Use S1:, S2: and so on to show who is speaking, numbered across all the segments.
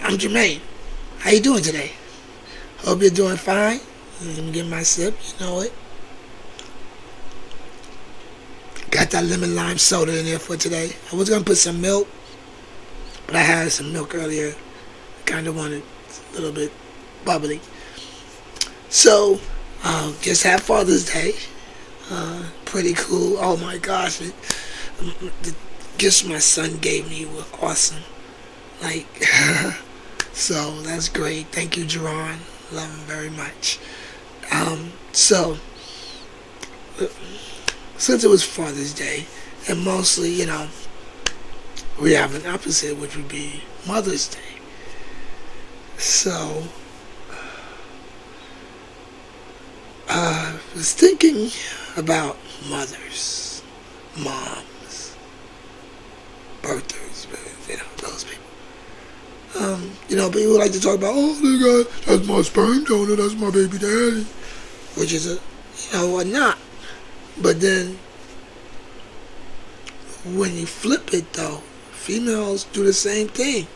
S1: I'm Jermaine. How you doing today? Hope you're doing fine. Let me get my sip, you know it. Got that lemon lime soda in there for today. I was going to put some milk, but I had some milk earlier. I kind of wanted a little bit bubbly. So, just had Father's Day. Pretty cool. Oh my gosh. The gifts my son gave me were awesome. Like, so that's great. Thank you, Jerron. Love him very much. So, since it was Father's Day, and mostly, we have an opposite, which would be Mother's Day. So, I was thinking about mothers, moms, birthers, those people. People like to talk about, oh, nigga, that's my sperm donor, that's my baby daddy, which is not. But then, when you flip it, though, females do the same thing.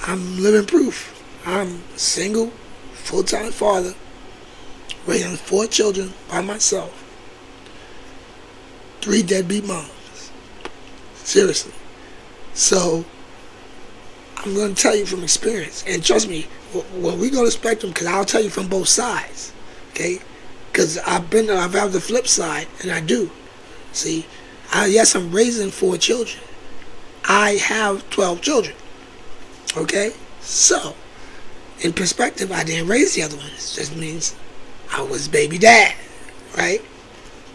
S1: I'm living proof. I'm single, full-time father, raising 4 children by myself. 3 deadbeat moms. Seriously. So, I'm going to tell you from experience. And trust me, when we go to Spectrum, because I'll tell you from both sides. Okay? Because I've had the flip side, and I do. See, yes, I'm raising 4 children. I have 12 children. Okay? So, in perspective, I didn't raise the other ones. It just means I was baby dad. Right?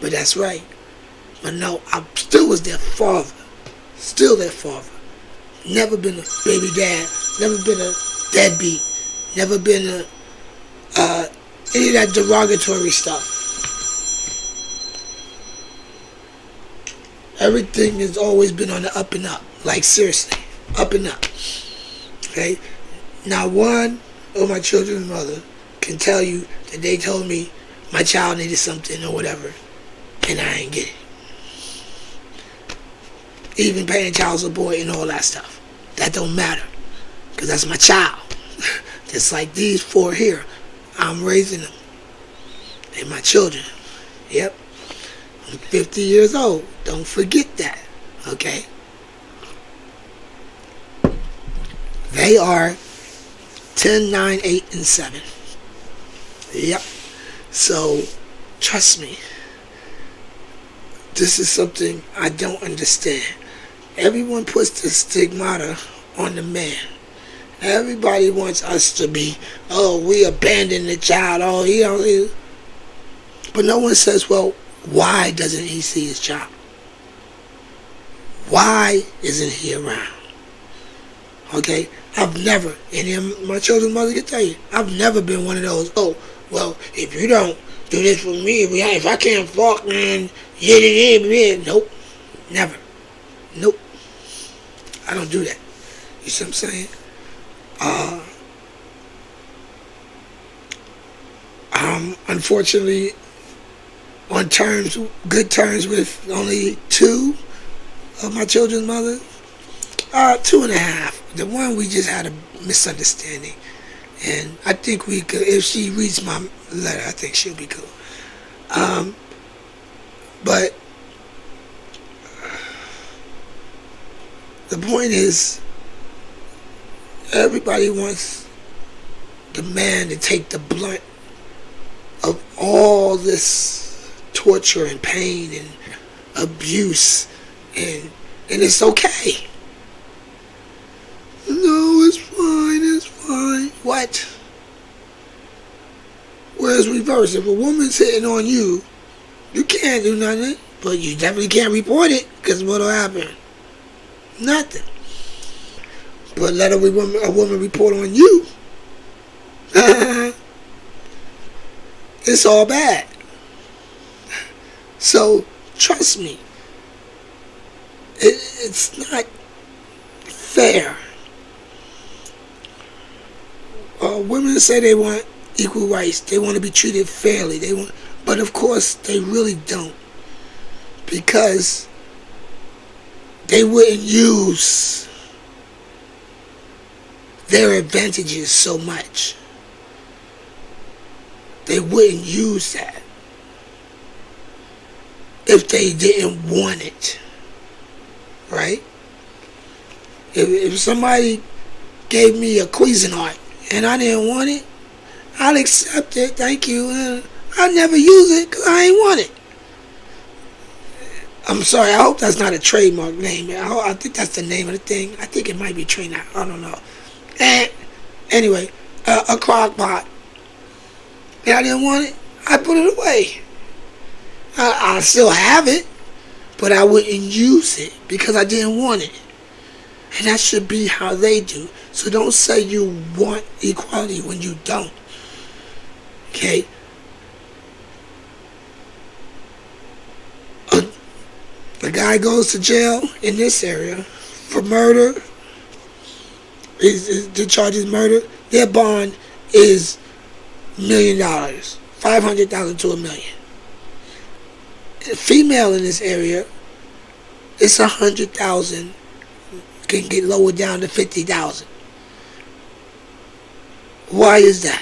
S1: But that's right. But no, I still was their father. Still their father. Never been a baby dad. Never been a deadbeat. Never been any of that derogatory stuff. Everything has always been on the up and up. Like, seriously. Up and up. Okay? Now, one of my children's mother can tell you that they told me my child needed something or whatever, and I ain't get it. Even paying child support and all that stuff. That don't matter. Because that's my child. Just like these 4 here. I'm raising them. They're my children. Yep. I'm 50 years old. Don't forget that. Okay? They are 10, 9, 8, and 7. Yep. So, trust me. This is something I don't understand. Everyone puts the stigmata on the man. Everybody wants us to be, oh, we abandoned the child. Oh, he. But no one says, well, why doesn't he see his child? Why isn't he around? Okay? I've never, and my children's mother can tell you, I've never been one of those, oh, well, if you don't do this for me, if I can't fuck, man, nope. Never. Nope. I don't do that. You see what I'm saying? I'm unfortunately on good terms with only 2 of my children's mothers. 2.5. The one we just had a misunderstanding. And I think we could, if she reads my letter, I think she'll be cool. But the point is, everybody wants the man to take the blunt of all this torture and pain and abuse, and it's okay. No, it's fine. What? Whereas reverse, if a woman's hitting on you, you can't do nothing, but you definitely can't report it, because what'll happen? Nothing. But let a woman report on you, it's all bad. So, trust me, it's not fair. Women say they want equal rights. They want to be treated fairly. But of course, they really don't. Because they wouldn't use their advantages so much. They wouldn't use that if they didn't want it, right? If somebody gave me a Cuisinart and I didn't want it, I'd accept it, thank you, and I'd never use it because I ain't want it. I'm sorry, I hope that's not a trademark name. I think that's the name of the thing. I think it might be trademark, I don't know. And anyway, a crock pot. And I didn't want it, I put it away. I still have it, but I wouldn't use it because I didn't want it. And that should be how they do. So don't say you want equality when you don't. Okay? A guy goes to jail in this area for murder. The charge is murder. Their bond is $1 million. $500,000 to $1 million. A female in this area, it's $100,000. Can get lowered down to $50,000. Why is that?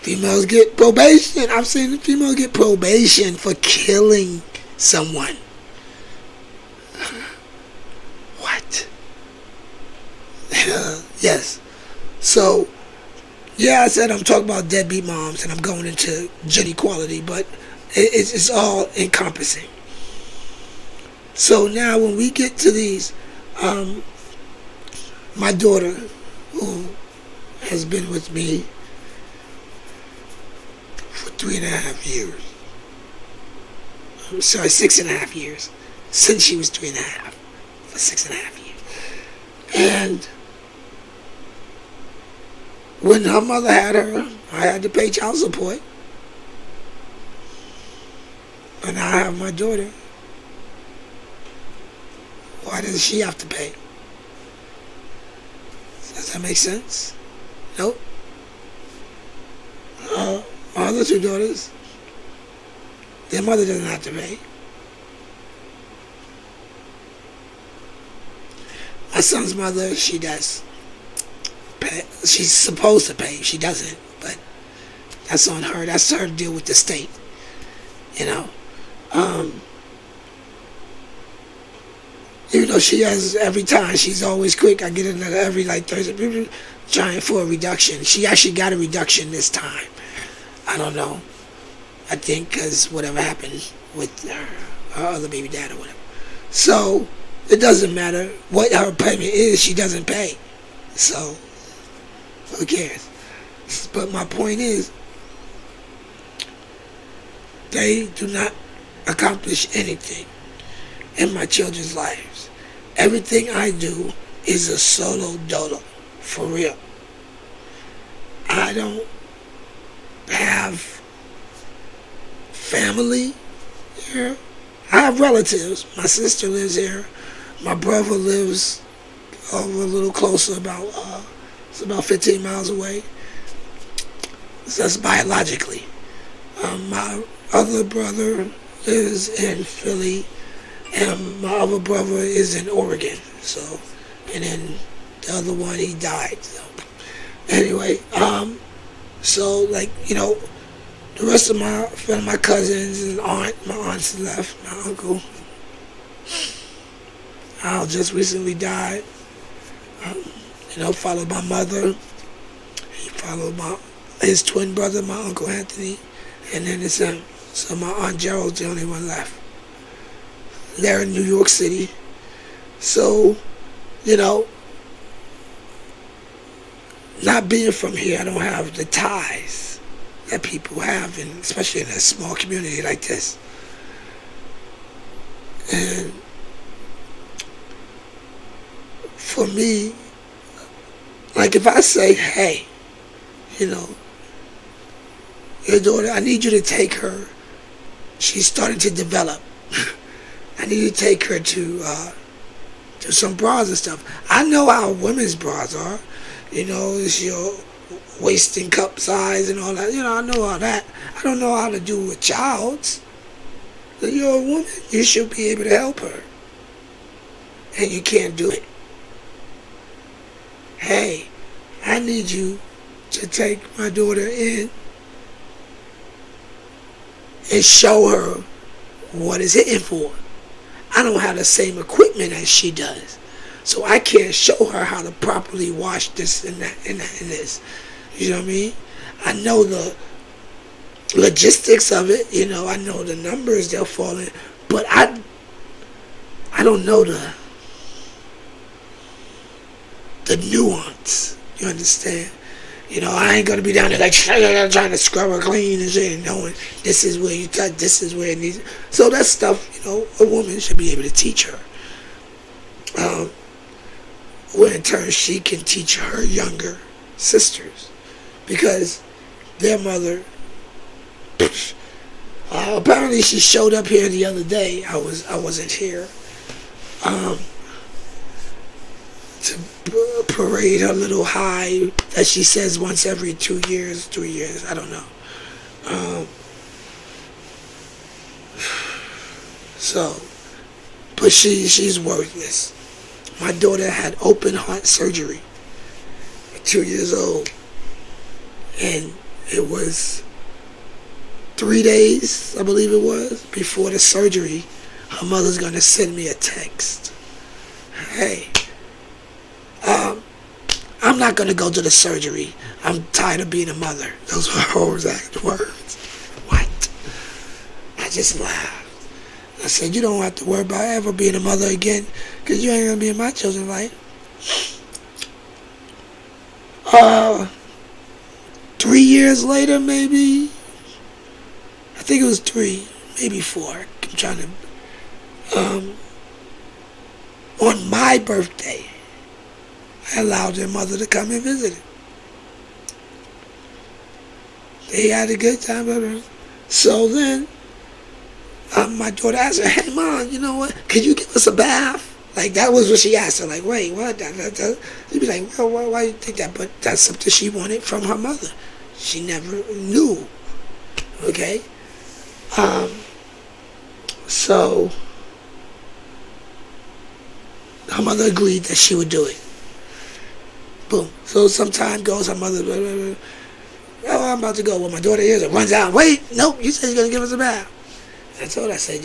S1: Females get probation. I've seen females get probation for killing someone. What? Yes. So, yeah, I said I'm talking about deadbeat moms and I'm going into gender equality, but it's all encompassing. So now when we get to these, my daughter, who has been with me for 3.5 years. I'm sorry, 6.5 years. Since she was 3.5, for 6.5 years. And when her mother had her, I had to pay child support. And now I have my daughter. Why does she have to pay? Does that make sense? Nope. My other two daughters, their mother doesn't have to pay. My son's mother, she does pay. She's supposed to pay. She doesn't, but that's on her. That's her to deal with the state. You know. Even though she has every time, she's always quick. I get another every like Thursday, trying for a reduction. She actually got a reduction this time. I don't know. I think because whatever happened with her other baby dad or whatever. So it doesn't matter what her payment is. She doesn't pay. So who cares? But my point is, they do not accomplish anything in my children's lives. Everything I do is a solo dolo, for real. I don't have family here. I have relatives. My sister lives here. My brother lives over a little closer, it's about 15 miles away. So that's biologically. My other brother is in Philly, and my other brother is in Oregon. So, and then the other one, he died. So, anyway, so like, you know, the rest of my cousins and my aunts left, my uncle. Al just recently died. You know, followed my mother. He followed his twin brother, my Uncle Anthony, and then it's him. So my Aunt Gerald's the only one left. They're in New York City. So, you know, not being from here, I don't have the ties that people have, and especially in a small community like this. And for me, like if I say, hey, you know, your daughter, I need you to take her. She's starting to develop. I need you to take her to some bras and stuff. I know how women's bras are. You know, it's your waist and cup size and all that. You know, I know all that. I don't know how to do a child's. You're a woman. You should be able to help her. and you can't do it. Hey, I need you to take my daughter in and show her what it's hitting for. I don't have the same equipment as she does, so I can't show her how to properly wash this and that and that and this. You know what I mean? I know the logistics of it. You know, I know the numbers they'll fall in, but I don't know the nuance. You understand? You know, I ain't gonna be down there like trying to scrub her clean and shit, and knowing this is where you touch, this is where it needs. So that stuff, you know, a woman should be able to teach her. Where in turn she can teach her younger sisters, because their mother. Apparently, she showed up here the other day. I wasn't here. To parade her little high that she says once every 2 years, 3 years. I don't know. So, but she's worthless. My daughter had open heart surgery at 2 years old, and it was 3 days, I believe it was, before the surgery. Her mother's gonna send me a text. Hey, I'm not gonna go to the surgery. I'm tired of being a mother. Those were her exact words. What? I just laughed. I said, you don't have to worry about ever being a mother again, because you ain't gonna be in my children's life. 3 years later, maybe. I think it was 3, maybe 4. I'm trying to. On my birthday, I allowed their mother to come and visit it. They had a good time. So then, my daughter asked her, hey, Mom, you know what? Could you give us a bath? Like, that was what she asked her. Like, wait, what? She'd be like, well, why do you think that? But that's something she wanted from her mother. She never knew. Okay? So, her mother agreed that she would do it. Boom. So some time goes, her mother, oh, I'm about to go. Well, my daughter hears it, runs out. Wait, nope, you said you're going to give us a bath. I told her, I said,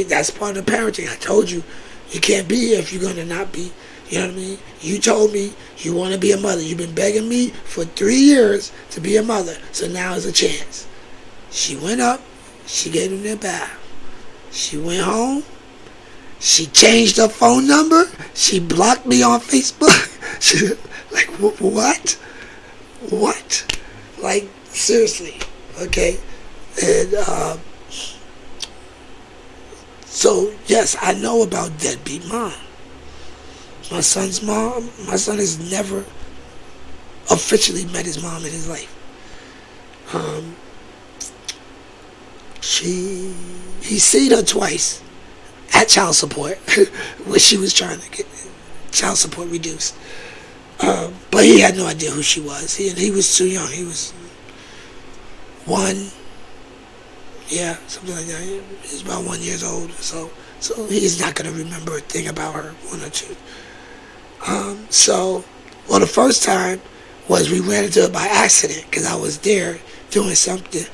S1: that's part of the parenting. I told you, you can't be here if you're going to not be, you know what I mean? You told me you want to be a mother. You've been begging me for 3 years to be a mother, so now is a chance. She went up, she gave them their bath. She went home, she changed her phone number, she blocked me on Facebook. She, like, what? What? Like, seriously, okay? And, so, yes, I know about deadbeat mom. My son's mom, my son has never officially met his mom in his life. He's seen her twice at child support, when she was trying to get child support reduced. But he had no idea who she was. He was too young. He was 1, yeah, something like that. He was about 1 year old. So he's not going to remember a thing about her, 1 or 2. Well, the first time was we ran into her by accident because I was there doing something,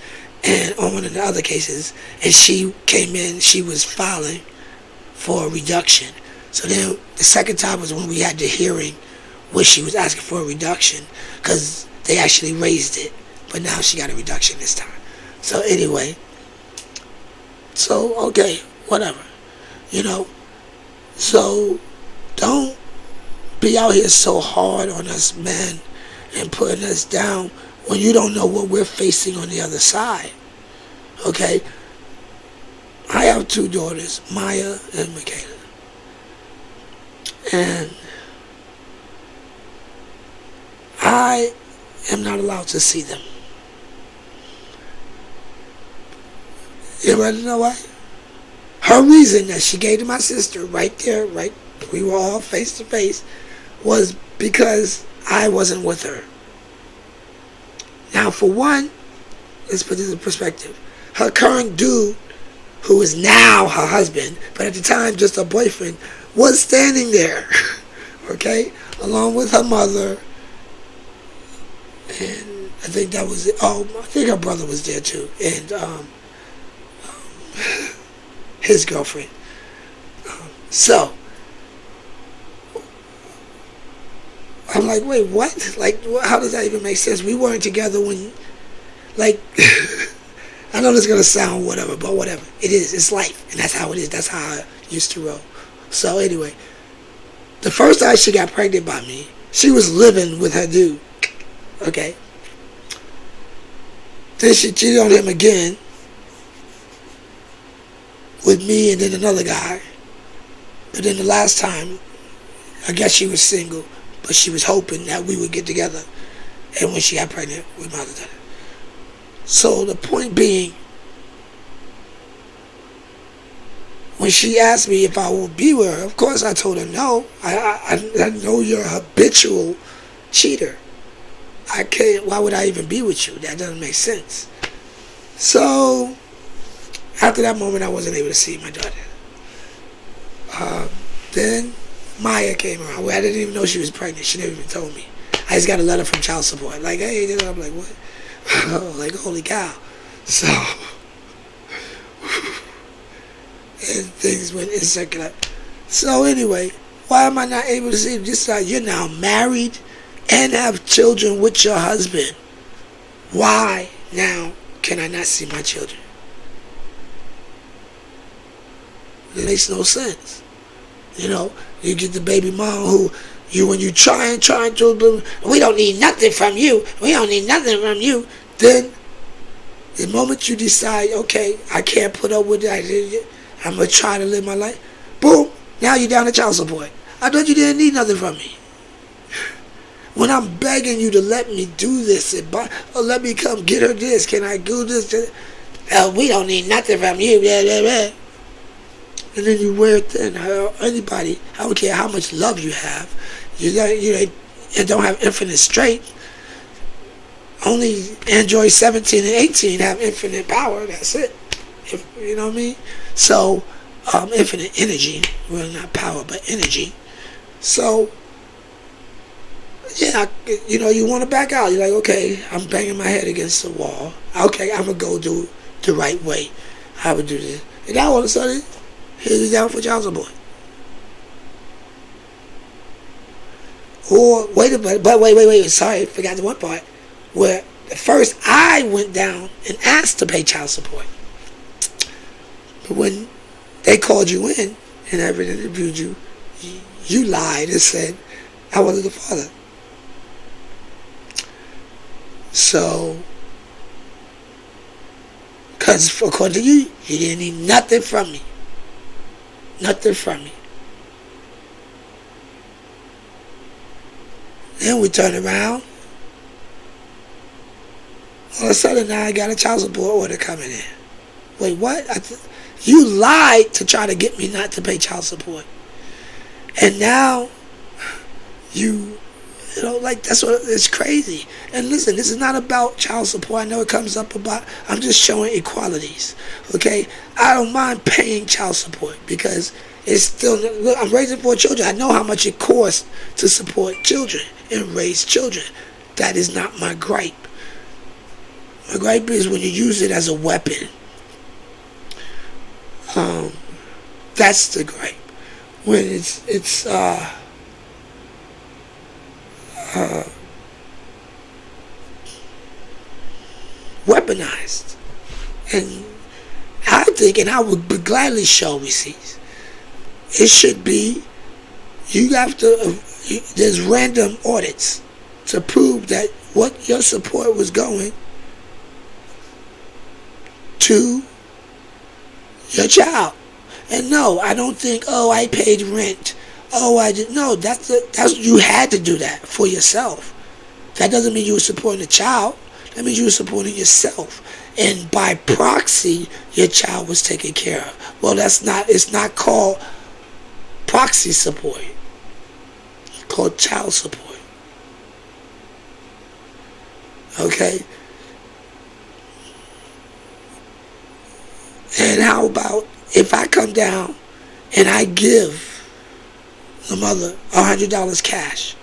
S1: and on one of the other cases, and she came in, she was filing for a reduction. So then the second time was when we had the hearing where she was asking for a reduction because they actually raised it, but now she got a reduction this time. So anyway, so okay, whatever, you know. So don't be out here so hard on us men and putting us down when you don't know what we're facing on the other side. Okay? I have 2 daughters, Maya and Michaela. And I am not allowed to see them. You want to know why? Her reason that she gave to my sister right there, right, we were all face to face, was because I wasn't with her. Now, for one, let's put this in perspective. Her current dude who is now her husband, but at the time just her boyfriend, was standing there, okay, along with her mother, and I think that was it. Oh, I think her brother was there too, and his girlfriend. So I'm like, wait, what? Like, how does that even make sense? We weren't together when, like, I know this is gonna sound whatever, but whatever. It is. It's life, and that's how it is. That's how I used to roll. So anyway, the first time she got pregnant by me, she was living with her dude. Okay. Then she cheated on him again with me and then another guy. But then the last time, I guess she was single, but she was hoping that we would get together. And when she got pregnant, we might have done it. So the point being, when she asked me if I would be with her, of course I told her no. I know you're a habitual cheater. I can't. Why would I even be with you? That doesn't make sense. So after that moment, I wasn't able to see my daughter. Then Maya came around. Well, I didn't even know she was pregnant. She never even told me. I just got a letter from child support. Like, hey, I'm like, what? Like, holy cow. So, and things went in circular. So anyway, why am I not able to see? Just like you're now married and have children with your husband. Why now can I not see my children? It makes no sense. You know, you get the baby mom who when you trying to, we don't need nothing from you. We don't need nothing from you. Then the moment you decide, okay, I can't put up with that, I'm gonna try to live my life. Boom, now you're down to child support. I thought you didn't need nothing from me. When I'm begging you to let me do this, or let me come get her this, can I do this? We don't need nothing from you. Blah, blah, blah. And then you wear thin. Anybody, I don't care how much love you have, you don't have infinite strength. Only Android 17 and 18 have infinite power. That's it. You know what I mean? So, infinite energy. Well, not power, but energy. So, yeah, you want to back out. You're like, okay, I'm banging my head against the wall. Okay, I'm going to go do the right way. I would do this. And now all of a sudden, he's down for child support. Or, wait, sorry, I forgot the one part. Where first I went down and asked to pay child support. But when they called you in and everything interviewed you, you lied and said, I wasn't the father. So, because according to you, you didn't need nothing from me. Nothing from me. Then we turn around. All of a sudden now I got a child support order coming in. Wait, what? You lied to try to get me not to pay child support. And now like that's what it's crazy. And listen, this is not about child support. I know it comes up about, I'm just showing equalities. Okay? I don't mind paying child support because it's still, look, I'm raising 4 children. I know how much it costs to support children and raise children. That is not my gripe. My gripe is when you use it as a weapon. That's the gripe. When it's weaponized. And I think, and I would gladly show receipts, it should be, you have to, there's random audits to prove that what your support was going to your child. And no, I don't think, I paid rent. I did. No, that's you had to do that for yourself. That doesn't mean you were supporting the child. That means you were supporting yourself. And by proxy, your child was taken care of. Well, it's not called proxy support. It's called child support. Okay? And how about if I come down and I give the mother $100 cash,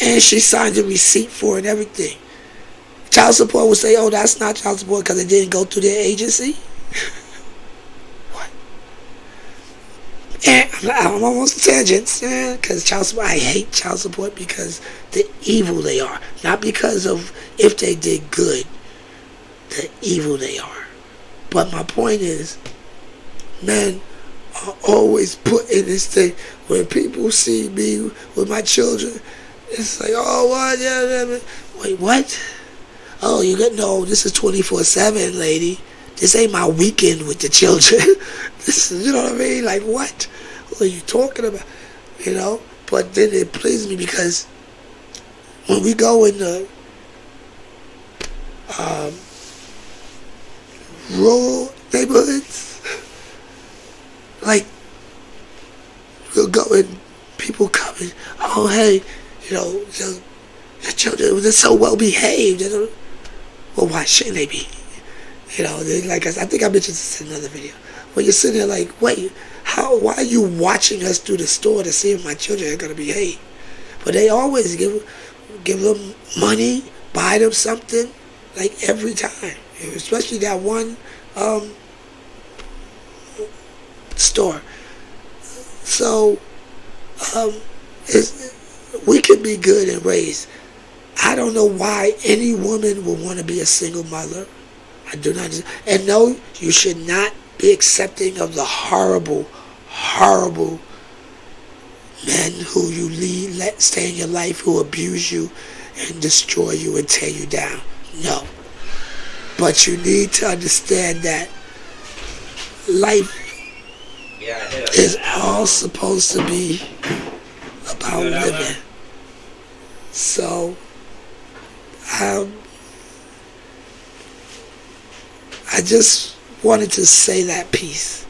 S1: and she signs a receipt for it and everything. Child support would say, oh, that's not child support because it didn't go through their agency. What? And I'm almost tangents, because child support, I hate child support because the evil they are. Not because of if they did good, the evil they are. But my point is, men are always put in this thing. When people see me with my children, it's like, oh, what? Yeah. Wait, what? Oh, you got no, this is 24/7, lady. This ain't my weekend with the children. This is, you know what I mean? Like, what? What are you talking about? You know? But then it pleases me because when we go in the rural neighborhoods, like, we'll go and people coming, oh, hey, you know, your children, they're so well behaved. Well, why shouldn't they be? You know, like I think I mentioned this in another video. When you're sitting there like, wait, why are you watching us through the store to see if my children are going to behave? But they always give them money, buy them something, like every time. Especially that one store. So, we can be good and raised. I don't know why any woman would want to be a single mother. I do not. And no, you should not be accepting of the horrible, horrible men who you let stay in your life, who abuse you and destroy you and tear you down. No. But you need to understand that life is all supposed to be about living. So, I just wanted to say that piece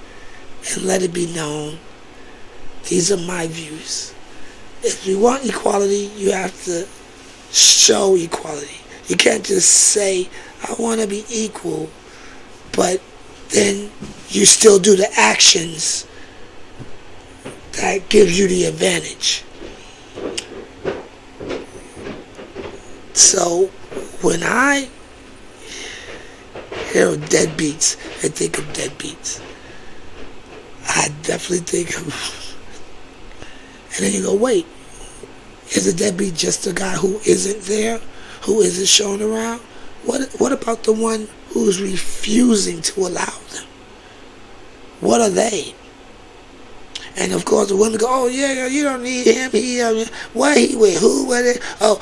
S1: and let it be known. These are my views. If you want equality, you have to show equality. You can't just say, I want to be equal, but then you still do the actions that gives you the advantage. So, when I hear of Deadbeats and think of Deadbeats, I definitely think of... And then you go, wait, is a deadbeat just a guy who isn't there, who isn't shown around? What about the one who's refusing to allow them? What are they? And of course the women go, oh yeah, you don't need him. What he with? Who? What? Oh,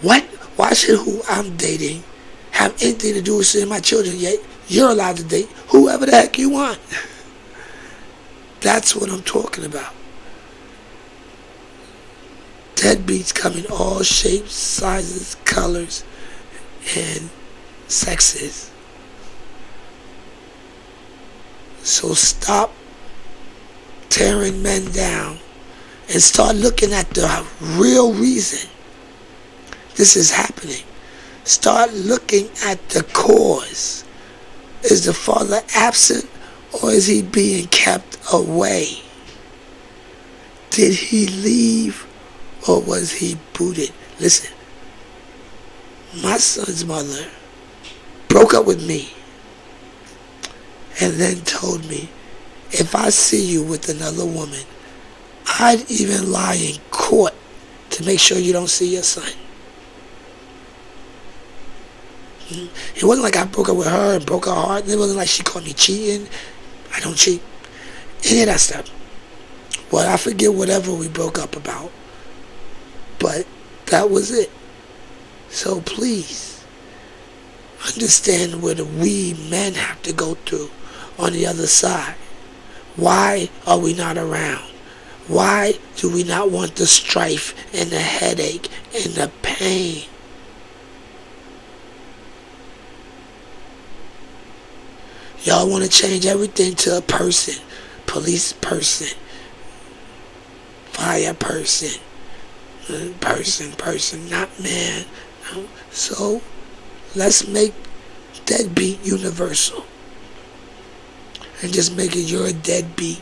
S1: what? Why should who I'm dating have anything to do with seeing my children? Yet you're allowed to date whoever the heck you want. That's what I'm talking about. Deadbeats come in all shapes, sizes, colors, and sexes. So stop tearing men down and start looking at the real reason this is happening. Start looking at the cause. Is the father absent or is he being kept away? Did he leave or was he booted? Listen, my son's mother broke up with me and then told me, if I see you with another woman, I'd even lie in court to make sure you don't see your son. It wasn't like I broke up with her and broke her heart. It wasn't like she caught me cheating. I don't cheat. Any of that stuff. Well, I forget whatever we broke up about. But that was it. So please, understand what we men have to go through on the other side. Why are we not around? Why do we not want the strife and the headache and the pain? Y'all want to change everything to a person. Police person. Fire person. Person, not man. So, let's make deadbeat universal. and just make it you're a deadbeat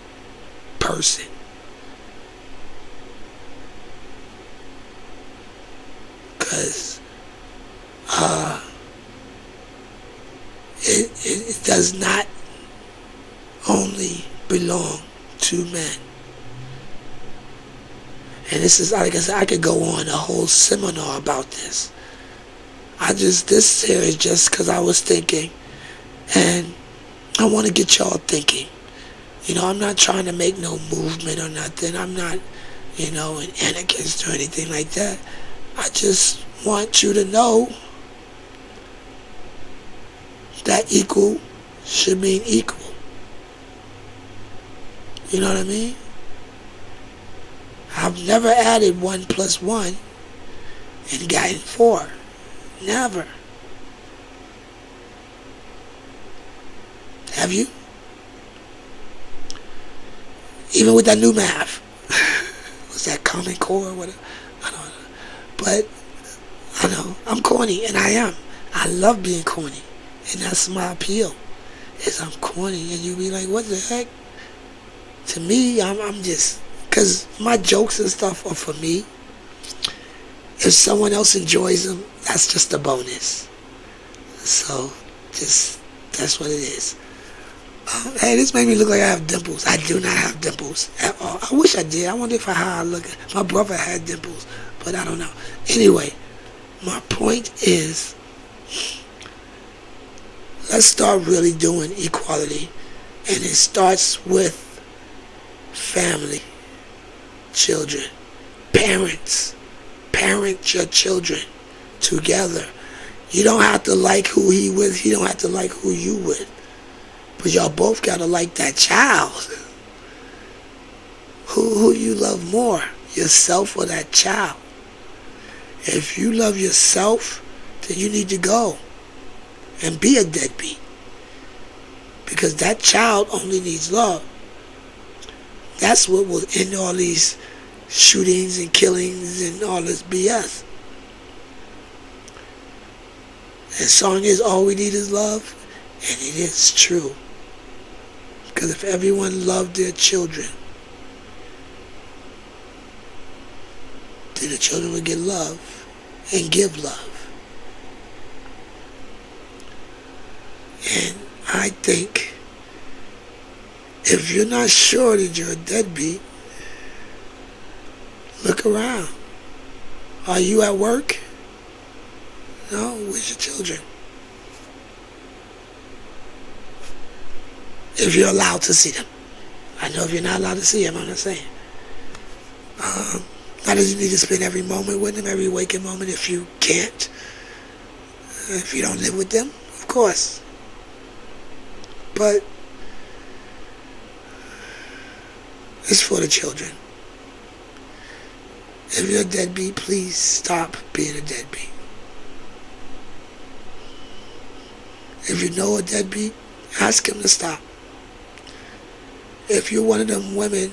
S1: person. Because it does not only belong to men. And this is, like I said, I could go on a whole seminar about this. This here is just because I was thinking, and I want to get y'all thinking. I'm not trying to make no movement or nothing. I'm not, an anarchist or anything like that. I just want you to know that equal should mean equal. You know what I mean? I've never added 1 plus 1 and gotten 4. Never. Have you? Even with that new math. Was that Common Core or whatever? I don't know. But I know I'm corny, and I am. I love being corny, and that's my appeal. Is I'm corny, and you be like, what the heck? To me, I'm just, because my jokes and stuff are for me. If someone else enjoys them, that's just a bonus. So, that's what it is. Hey, this made me look like I have dimples. I do not have dimples at all. I wish I did. I wonder how I look. My brother had dimples, but I don't know. Anyway, my point is, let's start really doing equality. And it starts with family, children, parents. Parent your children together. You don't have to like who he with. He don't have to like who you with. But y'all both got to like that child. Who you love more, yourself or that child? If you love yourself, then you need to go and be a deadbeat. Because that child only needs love. That's what will end all these shootings and killings and all this BS. And song is all we need is love, and it is true. Because if everyone loved their children, then the children would get love and give love. And I think if you're not sure that you're a deadbeat, look around. Are you at work? No? Where's your children? If you're allowed to see them. I know if you're not allowed to see them, I'm not saying. Not that you need to spend every moment with them, every waking moment if you can't. If you don't live with them, of course. But it's for the children. If you're a deadbeat, please stop being a deadbeat. If you know a deadbeat, ask him to stop. If you're one of them women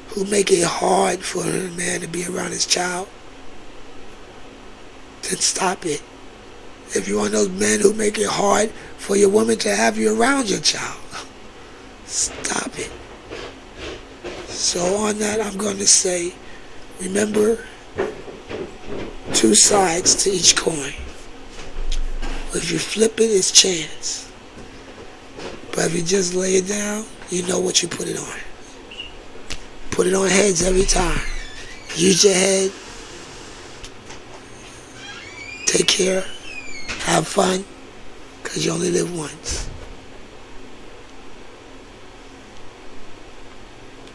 S1: who make it hard for a man to be around his child, then stop it. If you're one of those men who make it hard for your woman to have you around your child, stop it. So on that, I'm going to say, remember, 2 sides to each coin. If you flip it, it's chance. But if you just lay it down, you know what you put it on. Put it on heads every time. Use your head. Take care. Have fun. Because you only live once.